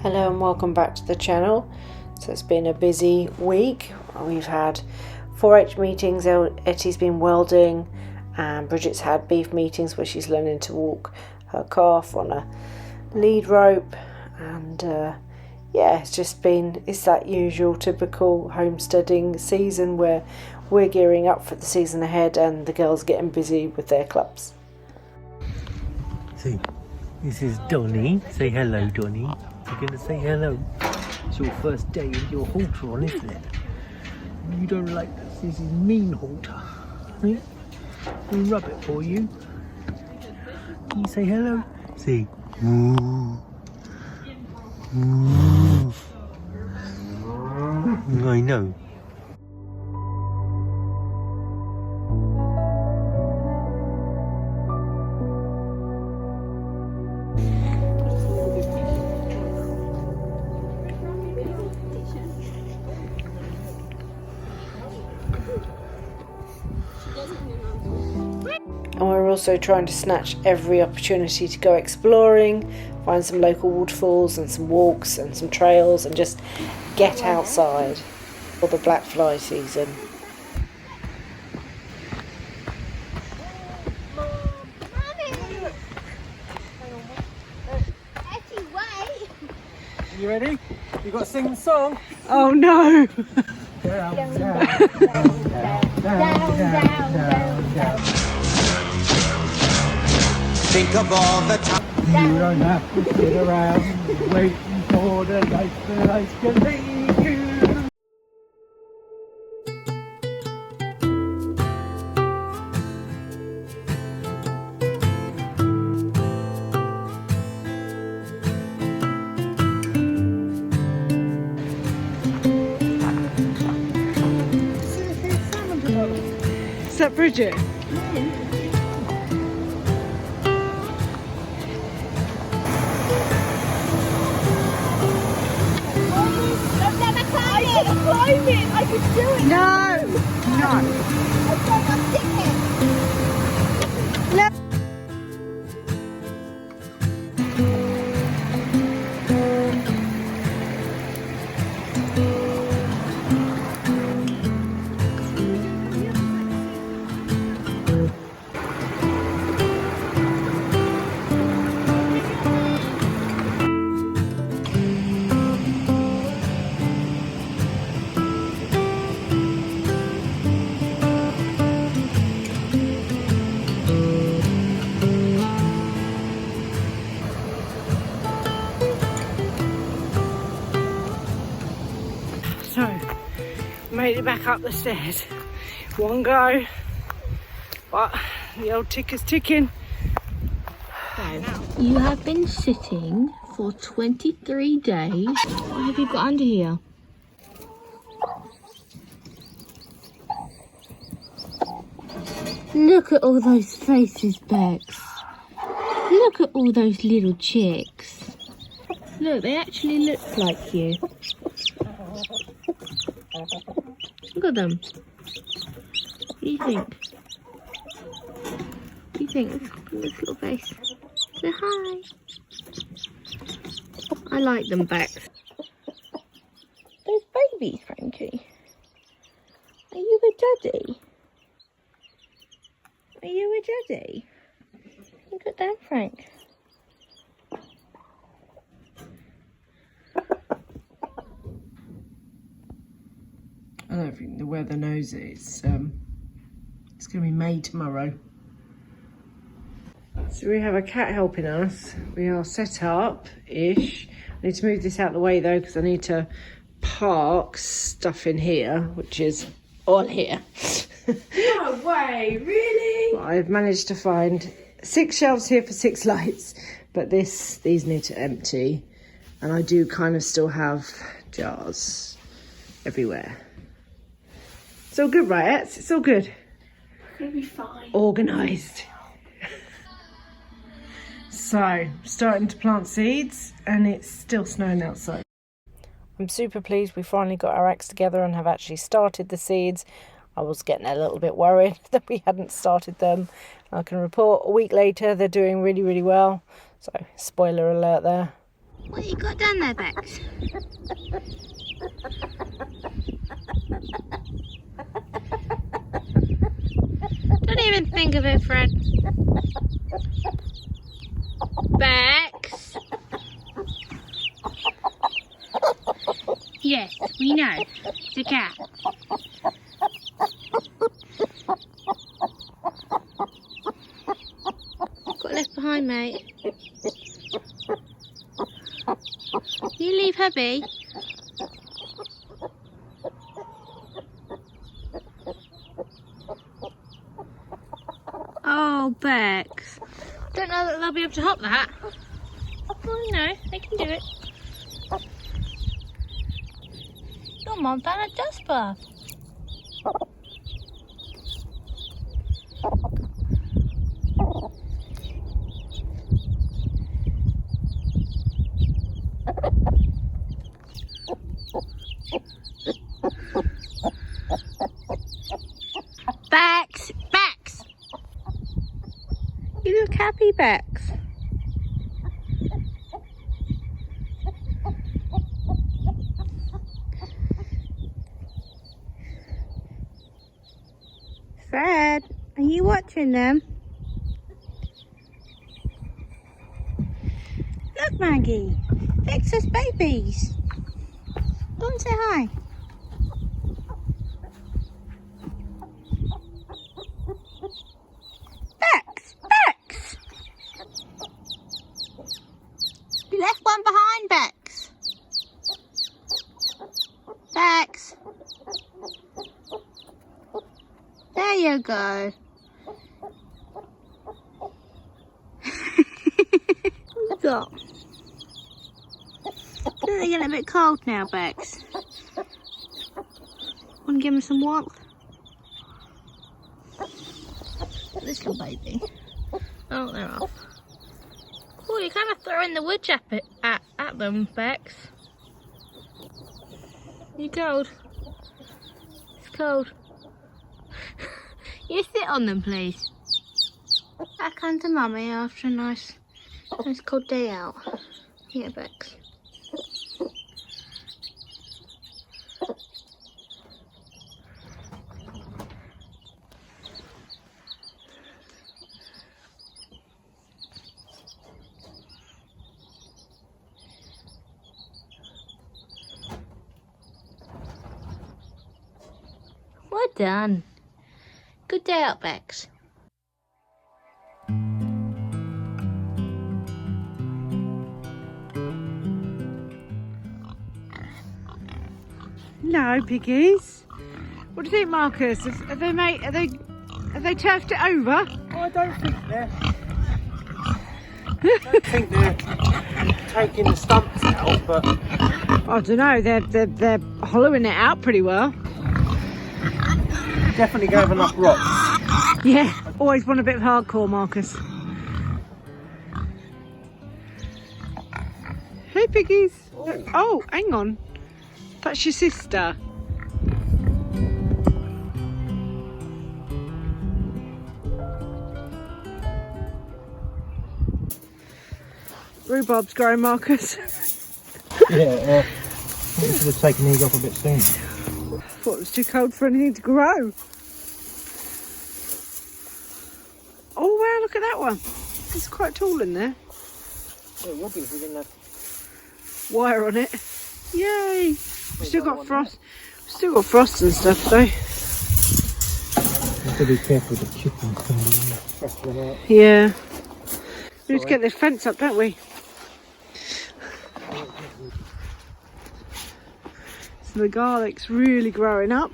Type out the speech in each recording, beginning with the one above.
Hello and welcome back to the channel. So it's been a busy week. We've had 4-H meetings, Ettie's been welding, and Bridget's had beef meetings where she's learning to walk her calf on a lead rope, and yeah, it's that usual typical homesteading season where we're gearing up for the season ahead and the girls getting busy with their clubs. So this is Donnie. Say hello, Donnie. You're going to say hello. It's your first day with your halter on, isn't it? You don't like this. This is mean halter. Yeah? We'll rub it for you. Can you say hello? Say moo. Moo. I know. And we're also trying to snatch every opportunity to go exploring, find some local waterfalls and some walks and some trails, and just get outside for the black fly season. You ready? You got to sing the song. Oh no! Down, down, down. Think of all the time. You don't have to sit around waiting for the lights to leave you. Is that Bridget? I could do it. No! No! I've got my ticket. So, made it back up the stairs. One go, but the old ticker's ticking. You have been sitting for 23 days. What have you got under here? Look at all those faces, Bex. Look at all those little chicks. Look, they actually look like you. Look at them. What do you think? What do you think? Look at this little face. Say hi. I like them, Bex. Those babies, Frankie. Are you a daddy? Are you a daddy? Look at that, Frank. I don't think the weather knows it. It's going to be May tomorrow. So we have a cat helping us. We are set up-ish. I need to move this out of the way though, because I need to park stuff in here, which is all here. No way, really? I've managed to find 6 shelves here for 6 lights, but these need to empty, and I do kind of still have jars everywhere. It's all good, right? It's all good. It'll be fine. Organised. So, starting to plant seeds, and it's still snowing outside. I'm super pleased we finally got our acts together and have actually started the seeds. I was getting a little bit worried that we hadn't started them. I can report a week later they're doing really, really well. So, spoiler alert there. What you got down there, Bex? Don't even think of it, Fred. Bex. Yes, we know. It's a cat. Got left behind, mate. You leave her be. Oh, Bex. Don't know that they'll be able to hop that. Oh no, they can do it. Your mum found a dust bath. Bex! Bex! You look happy, Bex. Fred, are you watching them? Look, Maggie. Bex's babies. Go and say hi. Bex! Bex! You left one behind, Bex. Bex. There you go. What you got? They're getting a bit cold now, Bex. Want to give them some warmth? This little baby. Oh, they're off. Oh, you're kind of throwing the wood chip at them, Bex. You cold? It's cold. You sit on them, please. Back onto Mummy after a nice cold day out. Here, Bex. Well done. Good day out, Bex. No, piggies. What do you think, Marcus? Have they turfed it over? Oh, I don't think they're taking the stumps out, but I don't know. They're hollowing it out pretty well. definitely gave enough rocks. Yeah, always want a bit of hardcore, Marcus. Hey, piggies. Oh, hang on. That's your sister. Rhubarb's growing, Marcus. Yeah, we should have taken these off a bit sooner. Thought it was too cold for anything to grow. Oh wow, look at that one. It's quite tall in there. Yeah, it would be if we didn't have Wire on it. Yay! We've still got frost. Still got frost and stuff though. You have to be careful with the chickens coming in. Fresh them out. Yeah. We need to get this fence up, don't we? So the garlic's really growing up.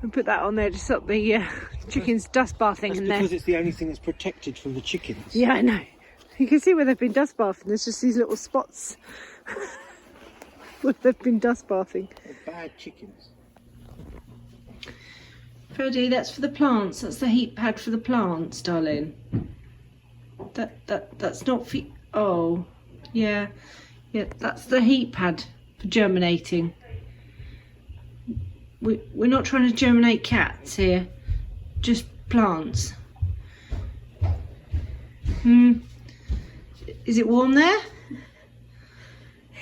We put that on there to stop the chickens dust bathing in there. Because it's the only thing that's protected from the chickens. Yeah, I know. You can see where they've been dust bathing. There's just these little spots where they've been dust bathing. They're bad chickens. Freddie, that's for the plants. That's the heat pad for the plants, darling. That's not for. Oh, yeah, that's the heat pad for germinating. We're not trying to germinate cats here, just plants. Is it warm there?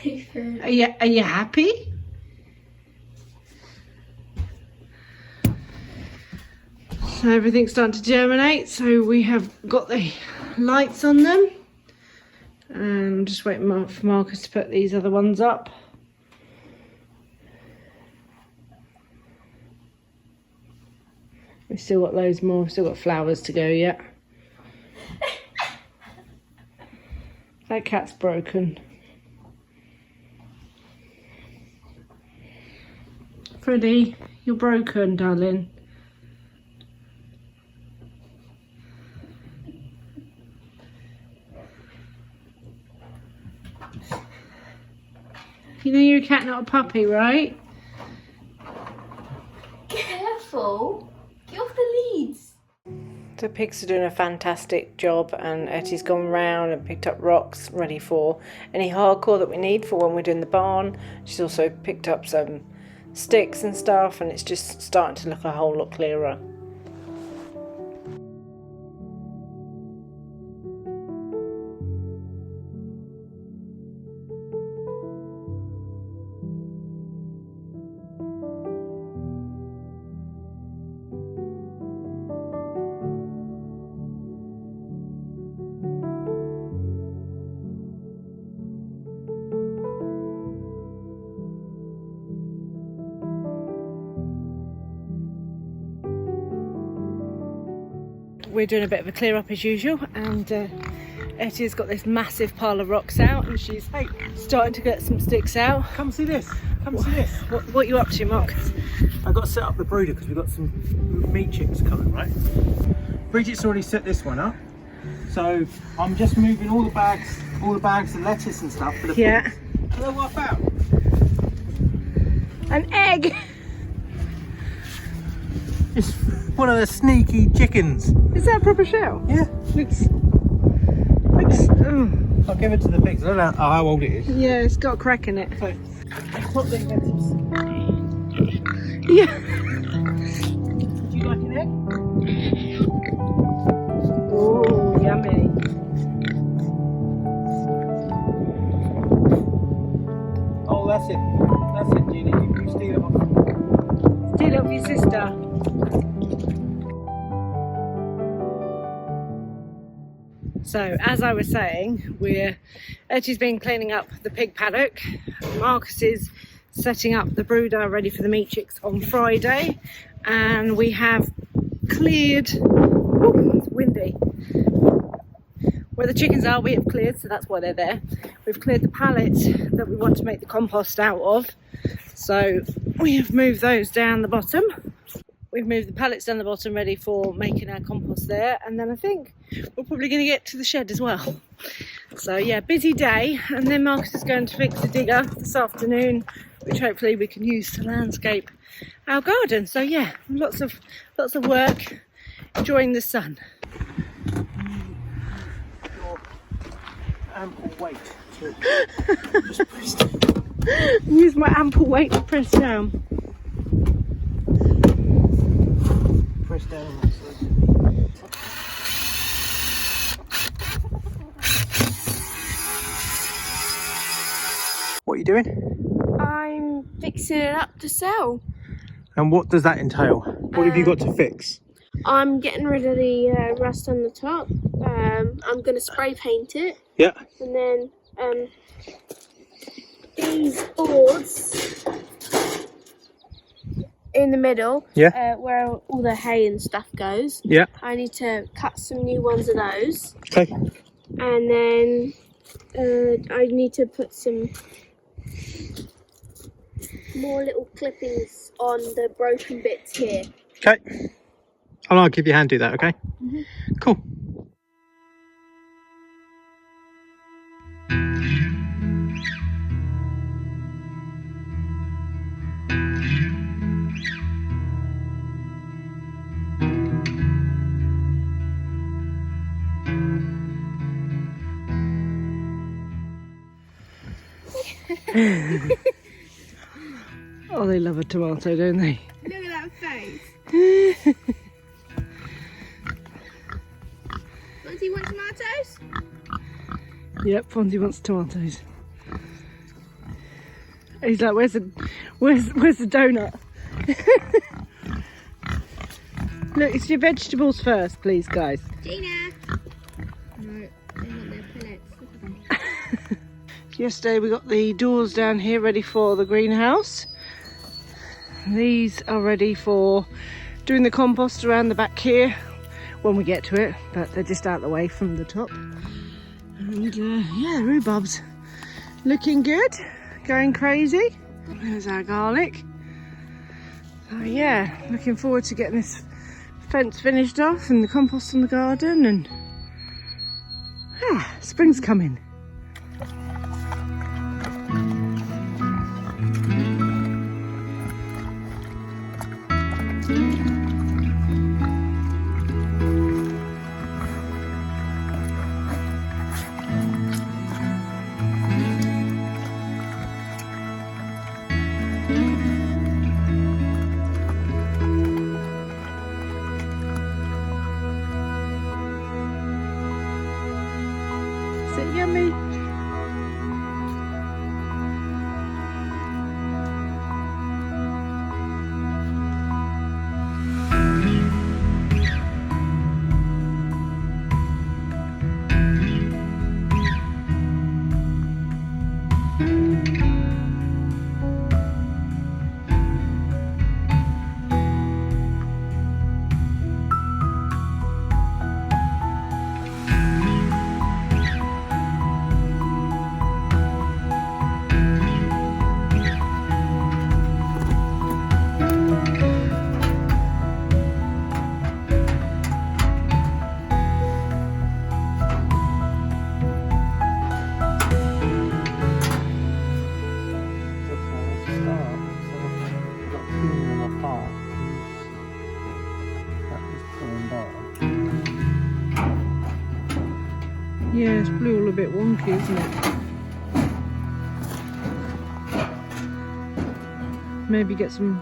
Are you happy? So everything's starting to germinate, so we have got the lights on them. And I'm just waiting for Marcus to put these other ones up. We've still got loads more, we've still got flowers to go yet. That cat's broken. Freddie, you're broken, darling. You know you're a cat, not a puppy, right? Careful. Get off the leads. The pigs are doing a fantastic job, and Ettie's gone round and picked up rocks ready for any hardcore that we need for when we're doing the barn. She's also picked up some sticks and stuff, and it's just starting to look a whole lot clearer. We're doing a bit of a clear up as usual, and Ettie's got this massive pile of rocks out, and she's starting to get some sticks out. Come see this. Come see this. What are you up to, Marcus? I've got to set up the brooder because we've got some meat chicks coming, right? Bridget's already set this one up, so I'm just moving all the bags of lettuce and stuff for the pigs. You know what I found? An egg! It's one of the sneaky chickens. Is that a proper shell? Yeah. Looks I'll give it to the pigs. I don't know how old it is. yeah, it's got a crack in it. So, I'll put them in. Yeah. Do you like an egg? Oh, yummy. Oh, that's it. That's it, Jeannie. You steal it off. Steal it off your sister. So, as I was saying, Ettie's been cleaning up the pig paddock. Marcus is setting up the brooder ready for the meat chicks on Friday. And we have cleared, it's windy, where the chickens are. We have cleared, so that's why they're there. We've cleared the pallets that we want to make the compost out of. So we have moved those down the bottom. We've moved the pallets down the bottom ready for making our compost there, and then I think we're probably going to get to the shed as well. So yeah, busy day, and then Marcus is going to fix the digger this afternoon, which hopefully we can use to landscape our garden. So yeah, lots of work, enjoying the sun. Your ample weight to just press down. Use my ample weight to press down. Press down on that side. What are you doing? I'm fixing it up to sell. And what does that entail? What have you got to fix? I'm getting rid of the rust on the top. I'm going to spray paint it. Yeah. And then these boards in the middle, Yeah. where all the hay and stuff goes. Yeah. I need to cut some new ones of those. Okay. And then I need to put some more little clippings on the broken bits here. Okay. I'll give you a hand do that, okay? Mm-hmm. Cool. Oh, they love a tomato, don't they? Look at that face. Do you want tomatoes? Yep, Fonzie wants tomatoes. He's like, where's the donut? Look, it's your vegetables first, please, guys. Gina! No, they want their pellets. Look at them. Yesterday we got the doors down here ready for the greenhouse. These are ready for doing the compost around the back here when we get to it, but they're just out of the way from the top. And yeah, rhubarb's looking good, going crazy. There's our garlic. So yeah, looking forward to getting this fence finished off and the compost in the garden, and spring's coming. Is it yummy? Yeah, it's blue all a bit wonky, isn't it? Maybe get some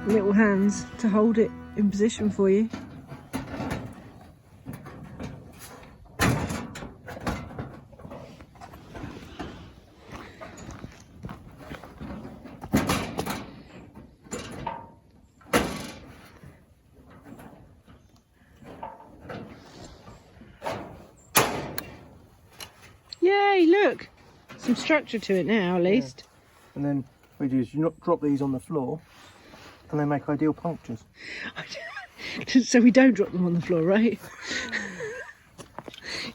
little hands to hold it in position for you. Yay, look! Some structure to it now, at least. Yeah. And then what you do is you drop these on the floor and they make ideal punctures. So we don't drop them on the floor, right?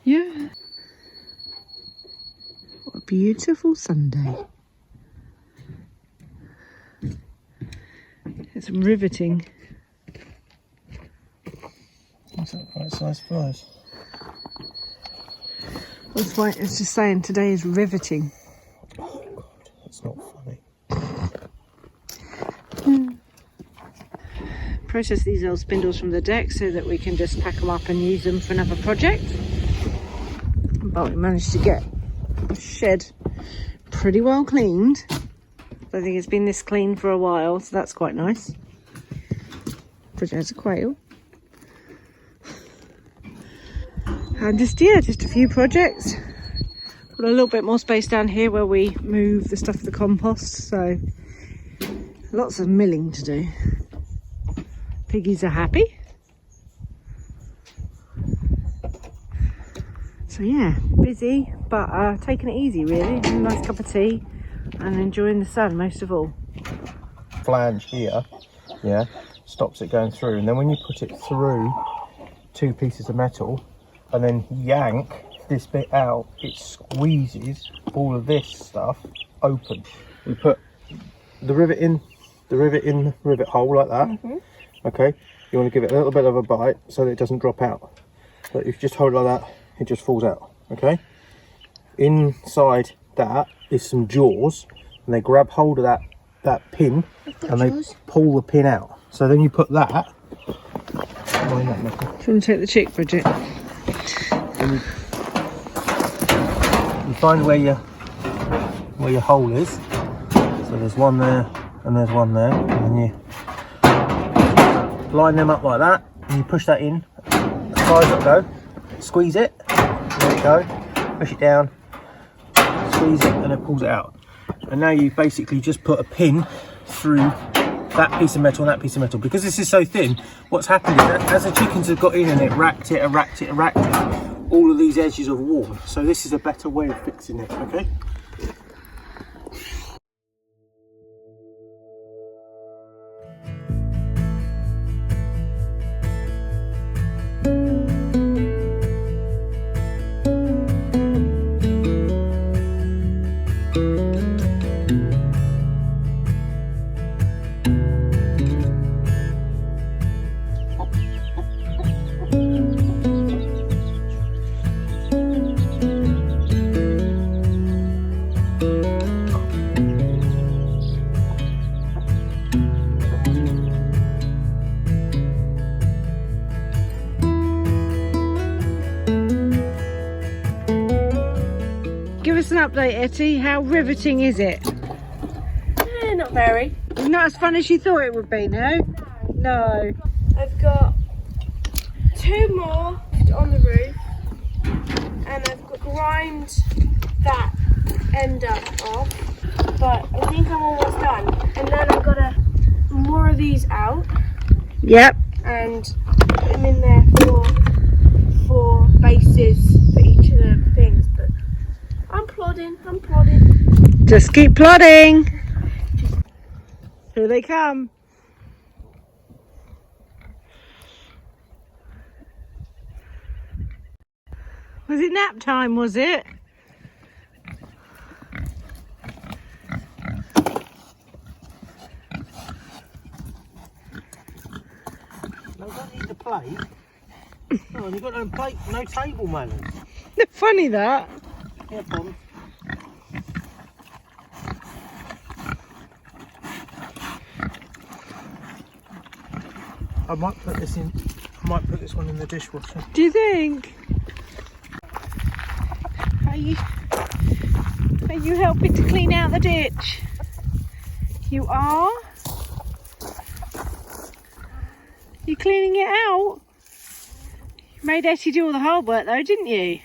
Yeah. What a beautiful Sunday. It's riveting. Is that right size flies? That's why it's just saying today is riveting. Oh God, that's not funny. Process these old spindles from the deck so that we can just pack them up and use them for another project. But we managed to get the shed pretty well cleaned. I think it's been this clean for a while, so that's quite nice. Bridget has a quail. And just a few projects. Got a little bit more space down here where we move the stuff for the compost, so lots of milling to do. Piggies are happy. So yeah, busy, but taking it easy really. A nice cup of tea and enjoying the sun most of all. Flange here, yeah, stops it going through, and then when you put it through two pieces of metal and then yank this bit out, it squeezes all of this stuff open. We put the rivet in the rivet hole like that. Okay, you want to give it a little bit of a bite so that it doesn't drop out. But if you just hold it like that, it just falls out. Okay, inside that is some jaws, and they grab hold of that pin and they pull the pin out. So then you put that. Do you want to take the chick, Bridget? You find where your hole is. So there's one there and there's one there, and then you line them up like that, and you push that in as far as it'll go. Squeeze it, there you go. Push it down, squeeze it, and it pulls it out. And now you basically just put a pin through that piece of metal and that piece of metal. Because this is so thin, what's happened is that as the chickens have got in and it racked it, all of these edges have worn. So this is a better way of fixing it, okay? Give us an update, Etty. How riveting is it? Not very. Not as fun as you thought it would be, no? No. I've got 2 more on the roof, and I've got grimed that end up off, but I think I'm almost done. And then I've got more of these out. Yep. And put them in there for bases for each of the things. But I'm plodding. Just keep plodding. Here they come. Was it nap time, was it? No, don't need the plate. Oh, you've got no plate, no table manners. Funny that. Yeah, Tom. I might put this in. I might put this one in the dishwasher. Do you think? Are you helping to clean out the ditch? You are? You cleaning it out? You made Etty do all the hard work though, didn't you?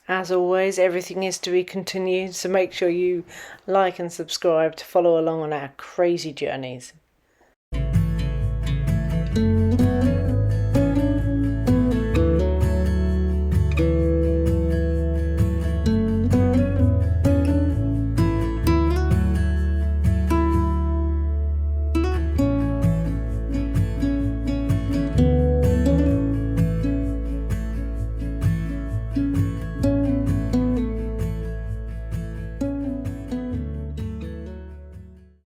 As always, everything is to be continued, so make sure you like and subscribe to follow along on our crazy journeys.